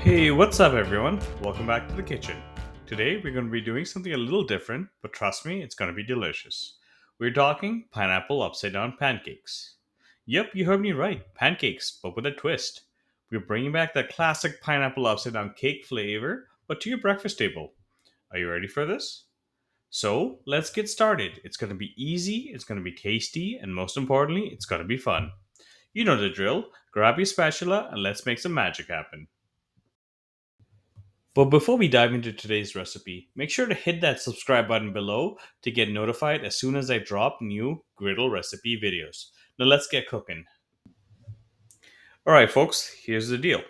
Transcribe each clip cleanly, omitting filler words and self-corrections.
Hey, what's up, everyone? Welcome back to the kitchen. Today, we're going to be doing something a little different, but trust me, it's going to be delicious. We're talking pineapple upside down pancakes. Yep, you heard me right, pancakes, but with a twist. We're bringing back that classic pineapple upside down cake flavor, but to your breakfast table. Are you ready for this? So, let's get started. It's going to be easy, it's going to be tasty, and most importantly, it's going to be fun. You know the drill. Grab your spatula and let's make some magic happen. But before we dive into today's recipe, make sure to hit that subscribe button below to get notified as soon as I drop new griddle recipe videos. Now let's get cooking. All right, folks, here's the deal.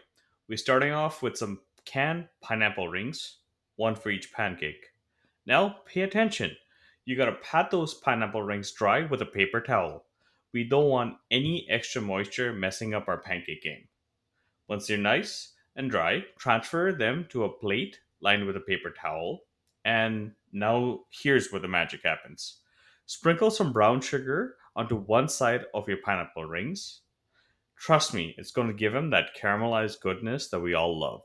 We're starting off with some canned pineapple rings, one for each pancake. Now, pay attention. You gotta pat those pineapple rings dry with a paper towel. We don't want any extra moisture messing up our pancake game. Once they're nice and dry, transfer them to a plate lined with a paper towel. And now here's where the magic happens. Sprinkle some brown sugar onto one side of your pineapple rings. Trust me, it's going to give them that caramelized goodness that we all love.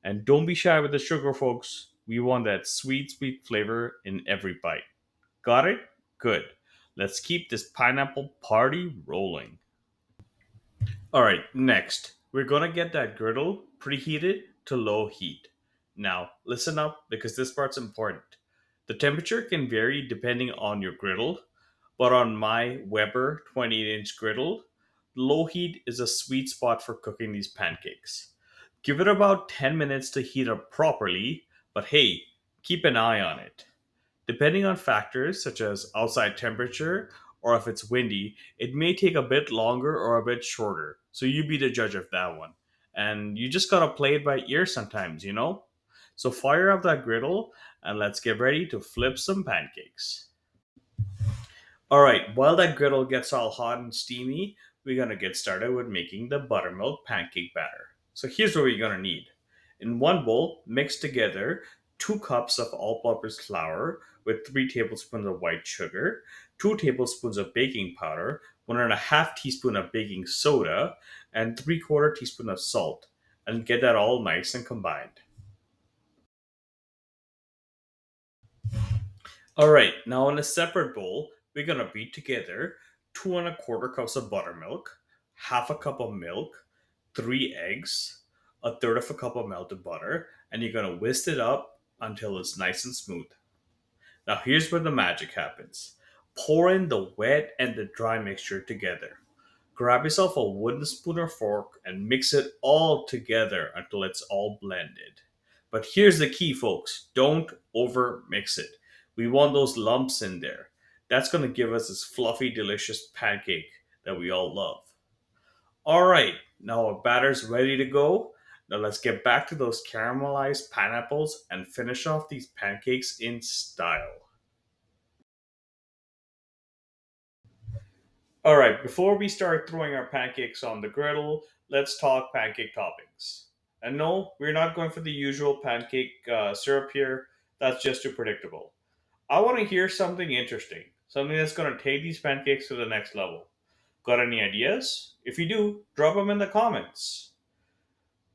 And don't be shy with the sugar, folks. We want that sweet, sweet flavor in every bite. Got it? Good. Let's keep this pineapple party rolling. All right, next, we're gonna get that griddle preheated to low heat. Now, listen up because this part's important. The temperature can vary depending on your griddle, but on my Weber 28-inch griddle, low heat is a sweet spot for cooking these pancakes. Give it about 10 minutes to heat up properly, but hey, keep an eye on it. Depending on factors such as outside temperature or if it's windy, it may take a bit longer or a bit shorter. So you be the judge of that one. And you just gotta play it by ear sometimes, you know? So fire up that griddle and let's get ready to flip some pancakes. All right, while that griddle gets all hot and steamy, we're gonna get started with making the buttermilk pancake batter. So here's what we're gonna need. In one bowl, mix together 2 cups of all-purpose flour with 3 tablespoons of white sugar, 2 tablespoons of baking powder, 1.5 teaspoon of baking soda, and 3/4 teaspoon of salt, and get that all nice and combined. All right, now in a separate bowl, we're gonna beat together 2.25 cups of buttermilk, half a cup of milk, 3 eggs, a third of a cup of melted butter, and you're gonna whisk it up until it's nice and smooth. Now here's where the magic happens. Pour in the wet and the dry mixture together. Grab yourself a wooden spoon or fork and mix it all together until it's all blended. But here's the key, folks, don't over mix it. We want those lumps in there. That's going to give us this fluffy, delicious pancake that we all love. All right, now our batter's ready to go. Now let's get back to those caramelized pineapples and finish off these pancakes in style. All right, before we start throwing our pancakes on the griddle, let's talk pancake toppings. And no, we're not going for the usual pancake syrup here. That's just too predictable. I want to hear something interesting, something that's going to take these pancakes to the next level. Got any ideas? If you do, drop them in the comments.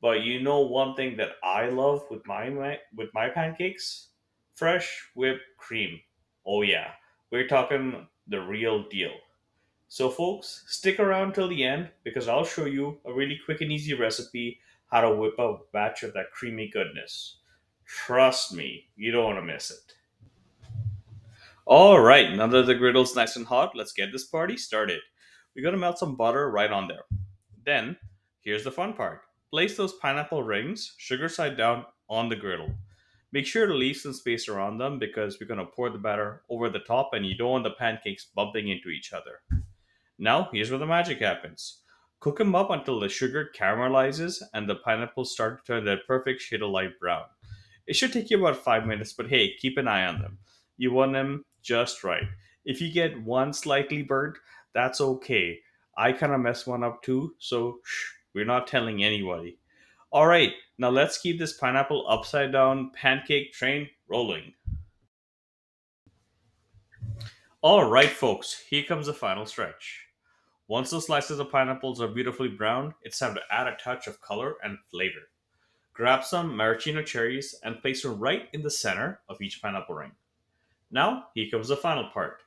But you know one thing that I love with my pancakes? Fresh whipped cream. Oh yeah, we're talking the real deal. So, folks, stick around till the end because I'll show you a really quick and easy recipe how to whip up a batch of that creamy goodness. Trust me, you don't want to miss it. All right, now that the griddle's nice and hot, let's get this party started. We're gonna melt some butter right on there. Then, here's the fun part. Place those pineapple rings, sugar side down, on the griddle. Make sure to leave some space around them because we're gonna pour the batter over the top and you don't want the pancakes bumping into each other. Now, here's where the magic happens. Cook them up until the sugar caramelizes and the pineapples start to turn that perfect shade of light brown. It should take you about 5 minutes, but hey, keep an eye on them. You want them just right. If you get one slightly burnt, that's okay. I kind of messed one up too, so we're not telling anybody. All right, now let's keep this pineapple upside down pancake train rolling. All right, folks, here comes the final stretch. Once the slices of pineapples are beautifully browned, it's time to add a touch of color and flavor. Grab some maraschino cherries and place them right in the center of each pineapple ring. Now, here comes the final part.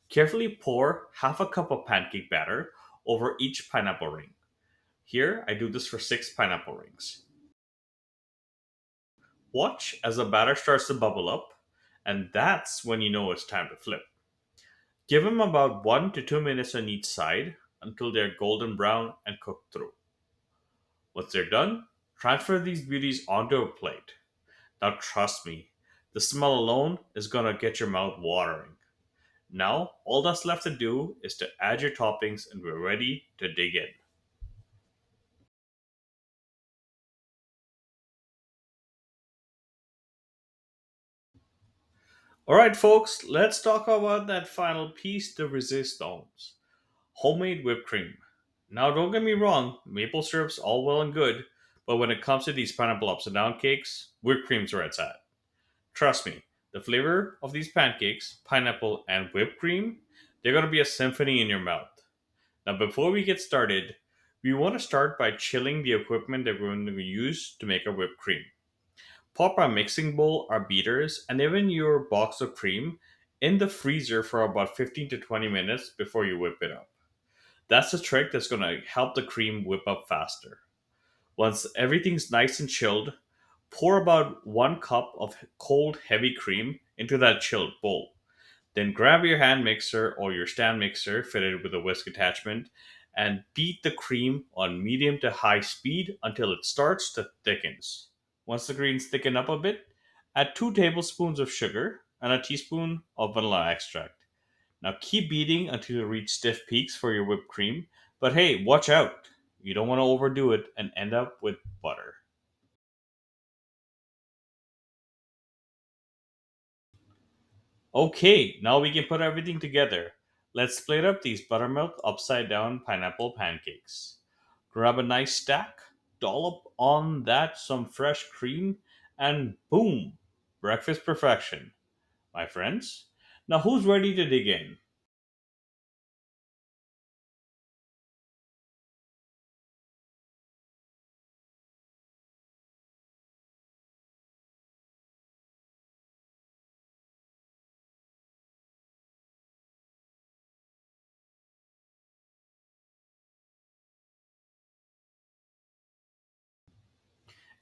Carefully pour half a cup of pancake batter over each pineapple ring. Here, I do this for 6 pineapple rings. Watch as the batter starts to bubble up, and that's when you know it's time to flip. Give them about 1 to 2 minutes on each side until they're golden brown and cooked through. Once they're done, transfer these beauties onto a plate. Now, trust me, the smell alone is gonna get your mouth watering. Now, all that's left to do is to add your toppings and we're ready to dig in. Alright, folks, let's talk about that final piece de resistance, homemade whipped cream. Now, don't get me wrong, maple syrup's all well and good, but when it comes to these pineapple upside down cakes, whipped cream's where it's at. Trust me, the flavor of these pancakes, pineapple, and whipped cream, they're gonna be a symphony in your mouth. Now, before we get started, we want to start by chilling the equipment that we're going to use to make our whipped cream. Pop our mixing bowl, our beaters, and even your box of cream in the freezer for about 15 to 20 minutes before you whip it up. That's the trick that's going to help the cream whip up faster. Once everything's nice and chilled, pour about 1 cup of cold, heavy cream into that chilled bowl. Then grab your hand mixer or your stand mixer fitted with a whisk attachment and beat the cream on medium to high speed until it starts to thickens. Once the greens thicken up a bit, add 2 tablespoons of sugar and a teaspoon of vanilla extract. Now keep beating until you reach stiff peaks for your whipped cream, but hey, watch out. You don't want to overdo it and end up with butter. Okay, now we can put everything together. Let's split up these buttermilk upside down pineapple pancakes. Grab a nice stack, dollop on that some fresh cream, and boom! Breakfast perfection, my friends. Now who's ready to dig in?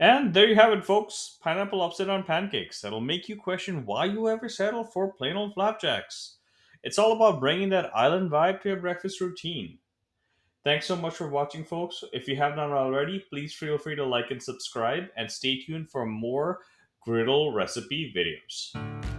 And there you have it, folks. Pineapple upside down pancakes that'll make you question why you ever settle for plain old flapjacks. It's all about bringing that island vibe to your breakfast routine. Thanks so much for watching, folks. If you have not already, please feel free to like and subscribe, and stay tuned for more griddle recipe videos.